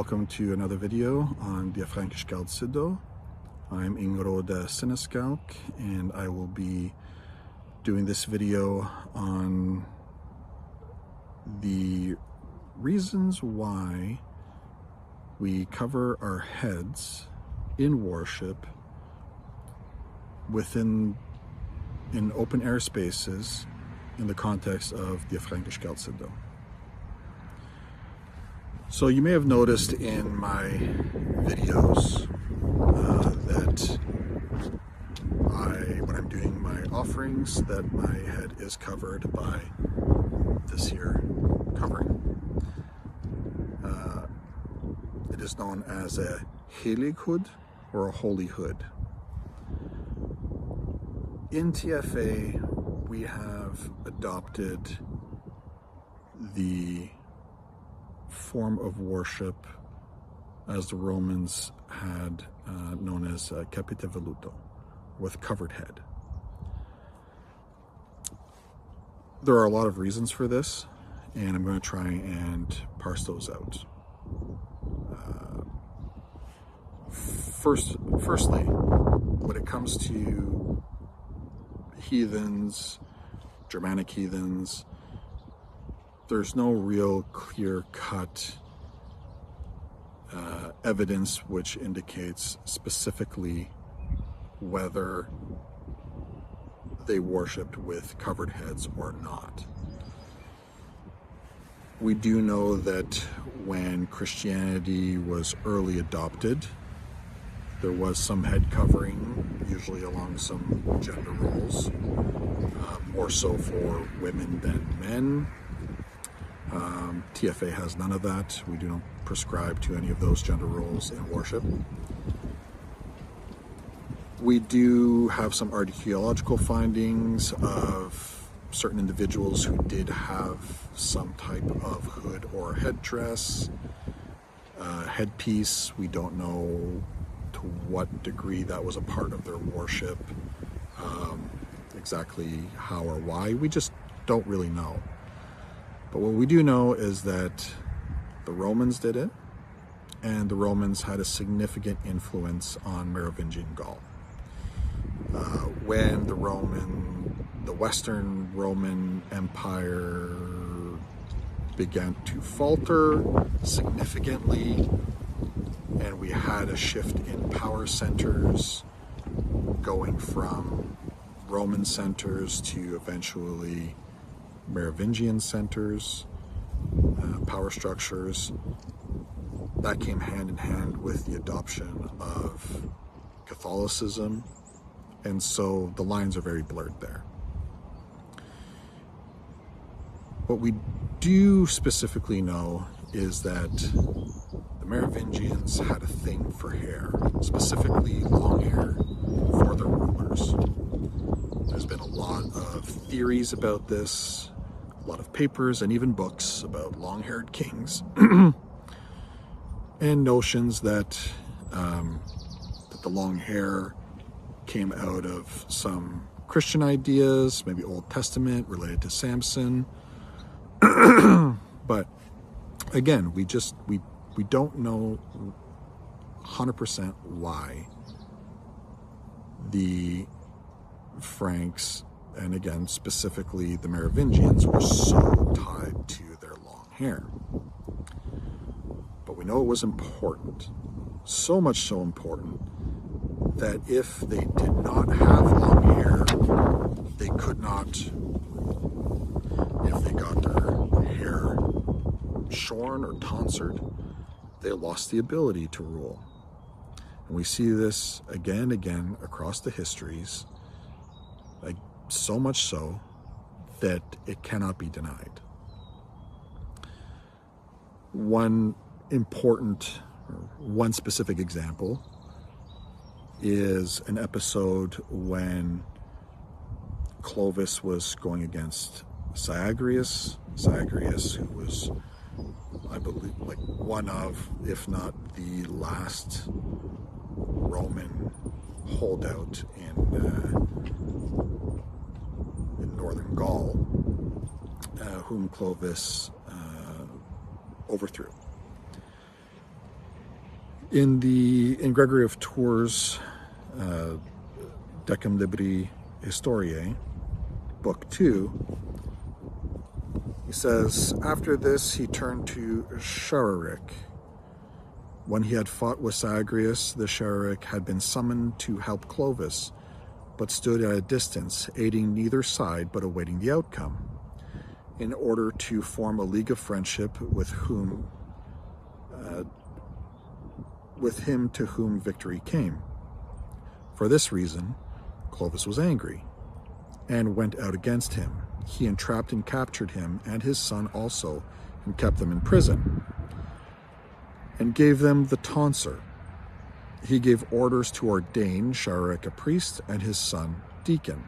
welcome to another video on the Frankish Sido. I'm Ingrod Sineskalk, and I will be doing this video on the reasons why we cover our heads in worship in open air spaces in the context of the Frankish Sido. So you may have noticed in my videos that when I'm doing my offerings, that my head is covered by this here covering. It is known as a helig hood or a holy hood. In TFA, we have adopted the form of worship as the Romans had, known as capite veluto, with covered head. There are a lot of reasons for this, and I'm going to try and parse those out. Firstly, when it comes to heathens, Germanic heathens, there's no real clear-cut evidence which indicates specifically whether they worshipped with covered heads or not. We do know that when Christianity was early adopted, there was some head covering, usually along some gender roles, more so for women than men. TFA has none of that. We do not prescribe to any of those gender roles in worship. We do have some archaeological findings of certain individuals who did have some type of hood or headdress, headpiece. We don't know to what degree that was a part of their worship, exactly how or why. We just don't really know. But what we do know is that the Romans did it, and the Romans had a significant influence on Merovingian Gaul. When the Western Roman Empire began to falter significantly, and we had a shift in power centers going from Roman centers to eventually Merovingian centers, power structures, that came hand in hand with the adoption of Catholicism, and so the lines are very blurred there. What we do specifically know is that the Merovingians had a thing for hair, specifically long hair for their rulers. There's been a lot of theories about this, a lot of papers and even books about long-haired kings, and notions that the long hair came out of some Christian ideas, maybe Old Testament related to Samson. But again, we don't know 100% why the Franks, and again specifically the Merovingians, were so tied to their long hair. But we know it was important, so much so important that if they did not have long hair, they could not rule. If they got their hair shorn or tonsured, they lost the ability to rule. And we see this again and again across the histories, like so much so that it cannot be denied. One specific example is an episode when Clovis was going against Syagrius, who was, I believe, like one of, if not the last Roman holdout in northern Gaul, whom Clovis overthrew. In Gregory of Tours' Decem Libri Historiae, Book 2, he says, after this he turned to Chararic. When he had fought with Sagrius, the Chararic had been summoned to help Clovis, but stood at a distance, aiding neither side but awaiting the outcome, in order to form a league of friendship with him to whom victory came. For this reason, Clovis was angry and went out against him. He entrapped and captured him and his son also, and kept them in prison, and gave them the tonsure. He gave orders to ordain Chararic a priest and his son deacon.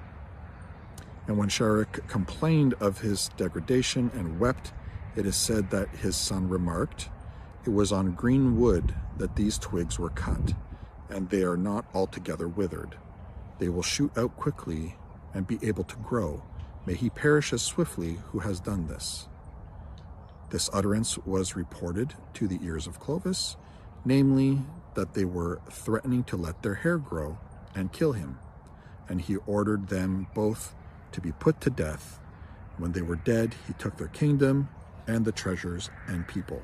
And when Chararic complained of his degradation and wept, it is said that his son remarked, "It was on green wood that these twigs were cut, and they are not altogether withered. They will shoot out quickly and be able to grow. May he perish as swiftly who has done this." This utterance was reported to the ears of Clovis, namely that they were threatening to let their hair grow and kill him, and he ordered them both to be put to death. When they were dead, he took their kingdom and the treasures and people.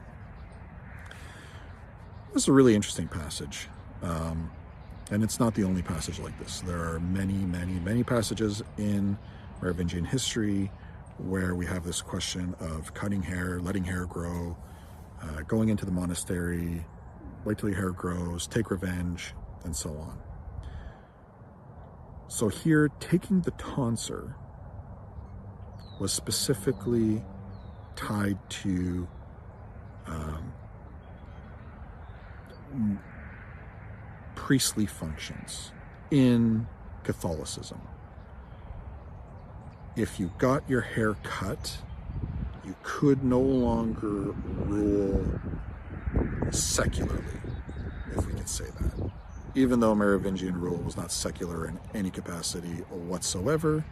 This is a really interesting passage, and it's not the only passage like this. There are many, many, many passages in Merovingian history where we have this question of cutting hair, letting hair grow, going into the monastery, wait till your hair grows, take revenge, and so on. So here, taking the tonsure was specifically tied to priestly functions in Catholicism. If you got your hair cut, you could no longer rule secularly, if we can say that. Even though Merovingian rule was not secular in any capacity whatsoever,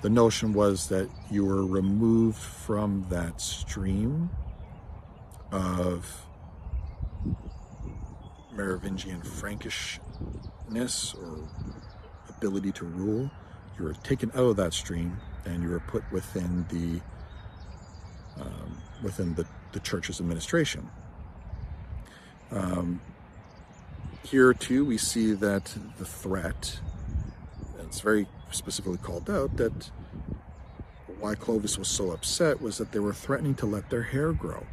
the notion was that you were removed from that stream of Merovingian Frankishness or ability to rule. You were taken out of that stream and you were put within the church's administration. Here too, we see that the threat, and it's very specifically called out, that why Clovis was so upset was that they were threatening to let their hair grow.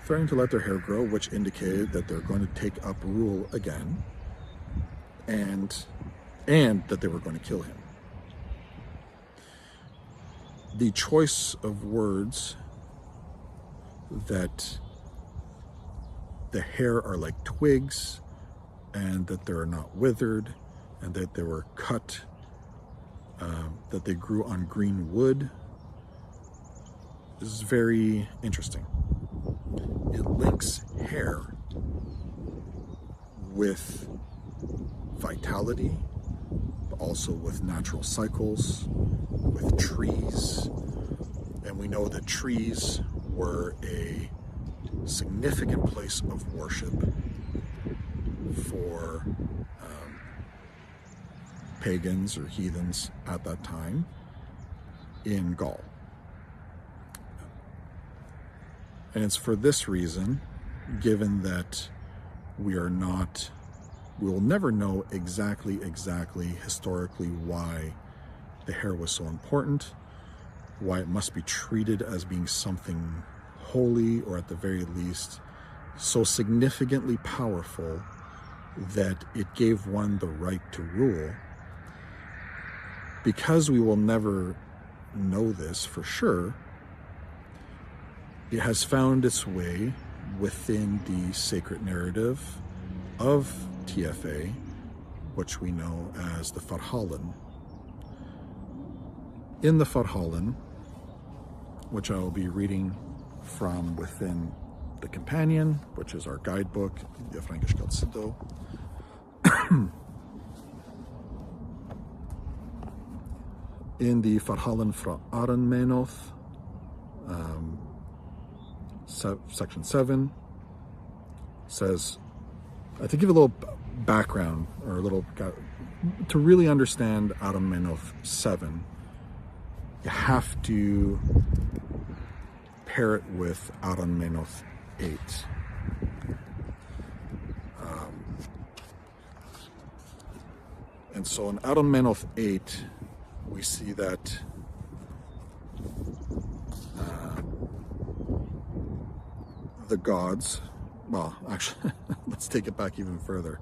Which indicated that they're going to take up rule again, and that they were going to kill him. The choice of words that the hair are like twigs, and that they are not withered, and that they were cut, that they grew on green wood, is very interesting. It links hair with vitality, but also with natural cycles, with trees. And we know that trees were a significant place of worship for pagans or heathens at that time in Gaul. And it's for this reason, given that we will never know exactly historically why the hair was so important, why it must be treated as being something holy, or at the very least so significantly powerful that it gave one the right to rule. Because we will never know this for sure, it has found its way within the sacred narrative of TFA, which we know as the Farhalon. In the Farhalon, which I will be reading from within the Companion, which is our guidebook, the Frankish Calcido. In the Farhalon fra Aranmânôth, section 7, says, to give a little background, or a little, to really understand Aranmânôth VII, you have to pair it with Aranmânôth VIII. And so in Aranmânôth VIII, we see that the gods, well, actually, let's take it back even further.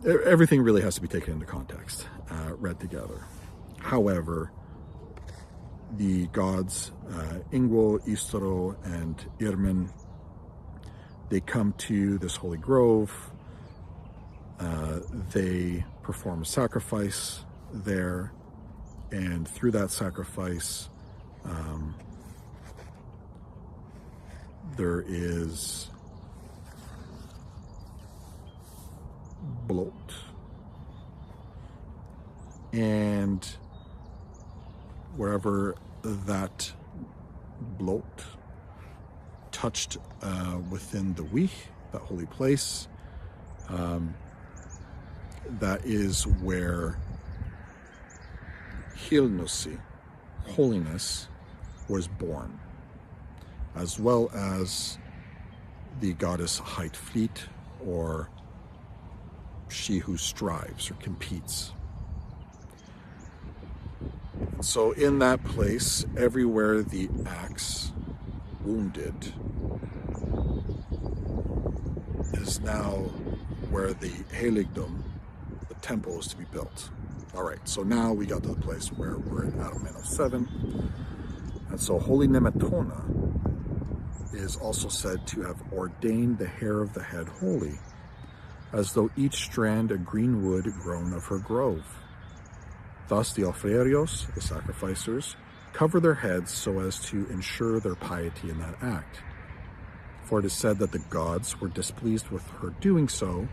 Everything really has to be taken into context, read together. However, the gods, Ingwo, Istro, and Irmin, they come to this holy grove. They perform a sacrifice there, and through that sacrifice, there is bloat, and wherever that bloat touched within the wich, that holy place, that is where Hilnusi, holiness, was born, as well as the goddess Heitfleet, or she who strives or competes. So in that place, everywhere the axe wounded is now where the Heiligdom, the temple, is to be built. All right, so now we got to the place where we're in Aranmânôth VII. And so Holy Nemetona is also said to have ordained the hair of the head holy, as though each strand a green wood grown of her grove. Thus the ofrerios, the sacrificers, cover their heads so as to ensure their piety in that act. For it is said that the gods were displeased with her doing so,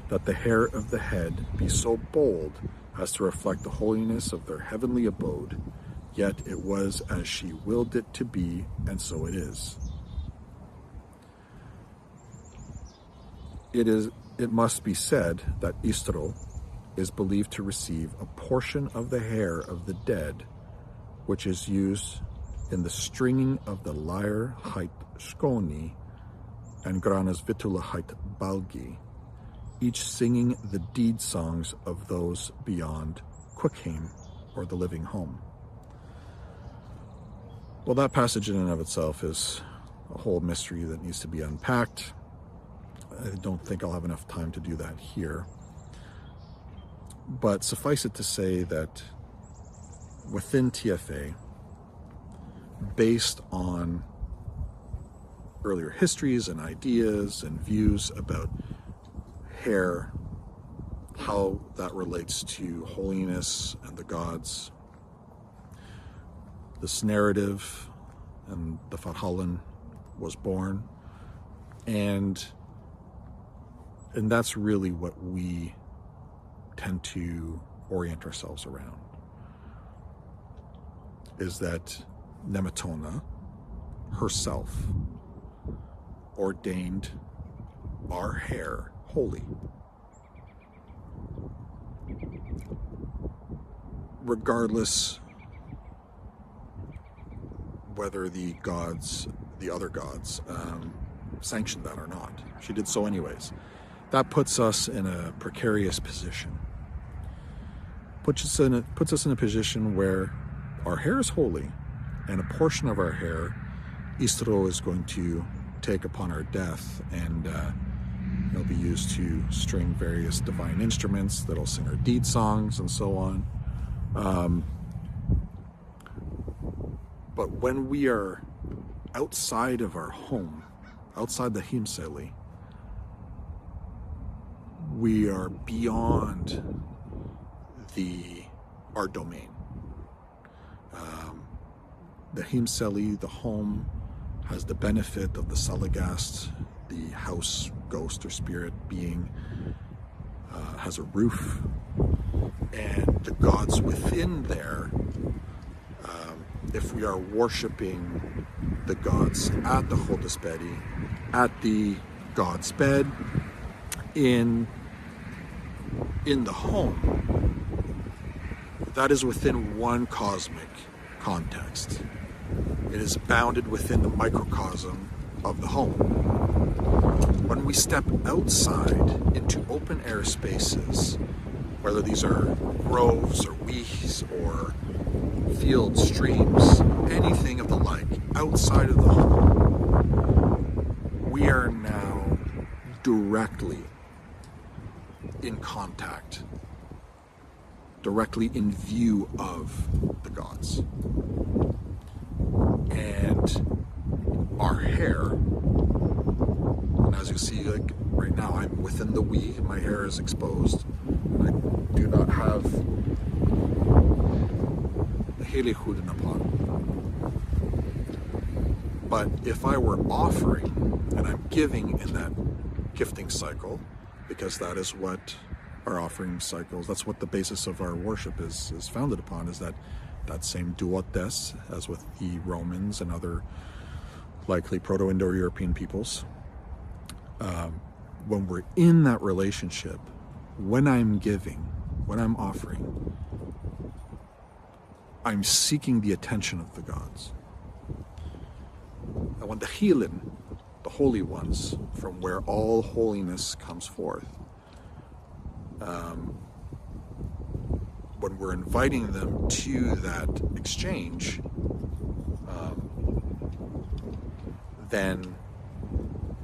that the hair of the head be so bold as to reflect the holiness of their heavenly abode, yet it was as she willed it to be, and so it is. It must be said that Istro is believed to receive a portion of the hair of the dead, which is used in the stringing of the lyre heit skoni and granas vitula heit balgi, each singing the deed songs of those beyond Quickheim, or the living home. Well, that passage in and of itself is a whole mystery that needs to be unpacked. I don't think I'll have enough time to do that here. But suffice it to say that within TFA, based on earlier histories and ideas and views about hair, how that relates to holiness and the gods, this narrative and the Farhalon was born, and that's really what we tend to orient ourselves around, is that Nemetona herself ordained our hair holy. Regardless whether the gods, the other gods, sanctioned that or not. She did so anyways. That puts us in a precarious position. Puts us in a position where our hair is holy, and a portion of our hair, Istro is going to take upon our death, and it'll be used to string various divine instruments that'll sing our deed songs and so on. But when we are outside of our home, outside the Himseli, we are beyond our domain. The Himseli, the home, has the benefit of the Salagast, the house ghost or spirit being, has a roof, and the gods within there. If we are worshiping the gods at the Hodesperi, at the God's bed, in the home, that is within one cosmic context. It is bounded within the microcosm of the home. When we step outside into open air spaces, whether these are groves or wees or fields, streams, anything of the like, outside of the home, we are now directly in contact, directly in view of the gods. And our hair, and as you see, like right now, I'm within the we, my hair is exposed. I do not have the heilighood upon. But if I were offering, and I'm giving in that gifting cycle, because that is what our offering cycles, that's what the basis of our worship is founded upon, is that same duotes as with the Romans and other likely Proto-Indo-European peoples. When we're in that relationship, when I'm giving, when I'm offering, I'm seeking the attention of the gods. And when the Hilin, the holy ones, from where all holiness comes forth, when we're inviting them to that exchange, then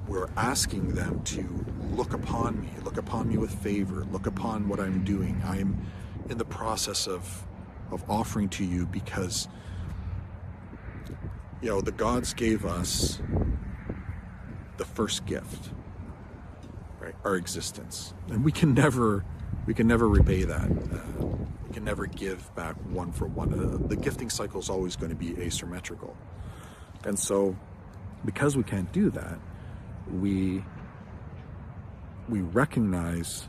we're asking them to look upon me with favor, look upon what I'm doing. I'm in the process of offering to you because, the gods gave us the first gift, right? Our existence. And we can never repay that. We can never give back one for one. The gifting cycle is always going to be asymmetrical. And so, because we can't do that, we recognize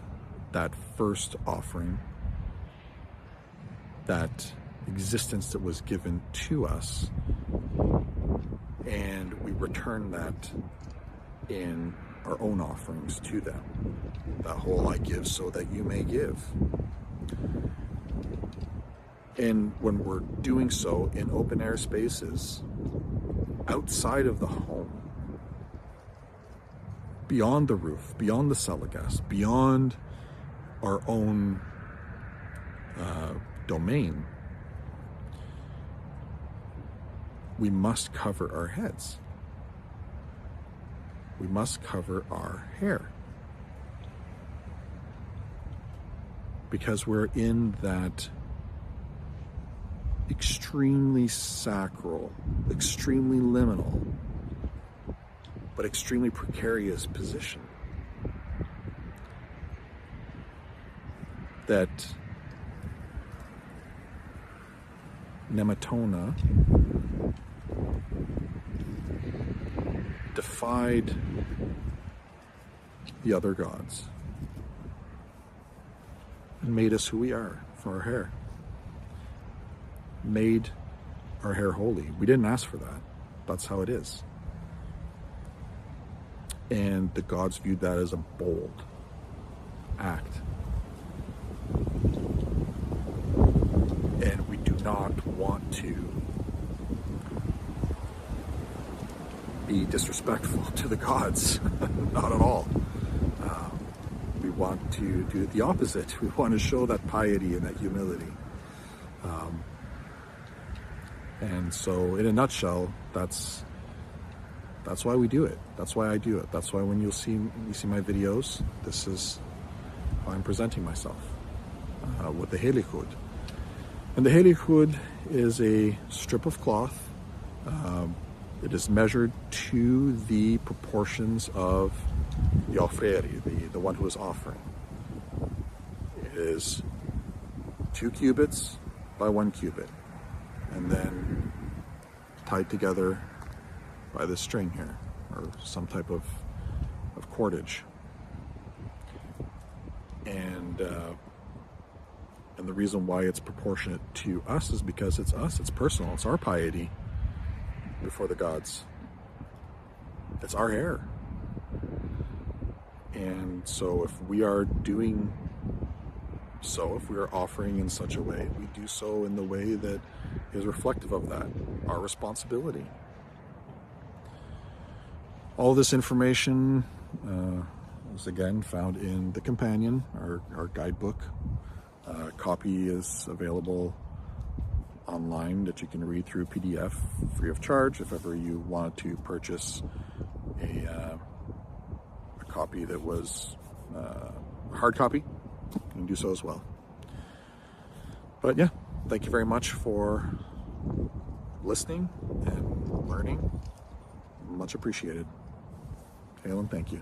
that first offering, that existence that was given to us, and we return that in our own offerings to them. That whole I give so that you may give. And when we're doing so in open air spaces, outside of the home, beyond the roof, beyond the celagast, beyond our own domain, we must cover our heads. We must cover our hair. Because we're in that extremely sacral, extremely liminal, but extremely precarious position that Nemetona defied the other gods and made us who we are for our hair. Made our hair holy. We didn't ask for that. That's how it is. And the gods viewed that as a bold act. And we do not want to be disrespectful to the gods. Not at all. We want to do the opposite. We want to show that piety and that humility. And so, in a nutshell, that's why we do it. That's why I do it. That's why when you see my videos, this is how I'm presenting myself with the heilighood. And the heilighood is a strip of cloth. It is measured to the proportions of the offreri, the one who is offering. It is 2 cubits by 1 cubit, and then tied together by this string here, or some type of cordage. And the reason why it's proportionate to us is because it's us, it's personal, it's our piety before the gods. It's our hair. And so if we are doing so, if we are offering in such a way, we do so in the way that is reflective of that, our responsibility. All this information is again found in the companion, our guidebook. A copy is available online that you can read through PDF free of charge. If ever you wanted to purchase a copy that was a hard copy, you can do so as well. But yeah, thank you very much for listening and learning. Much appreciated. Hail and thank you.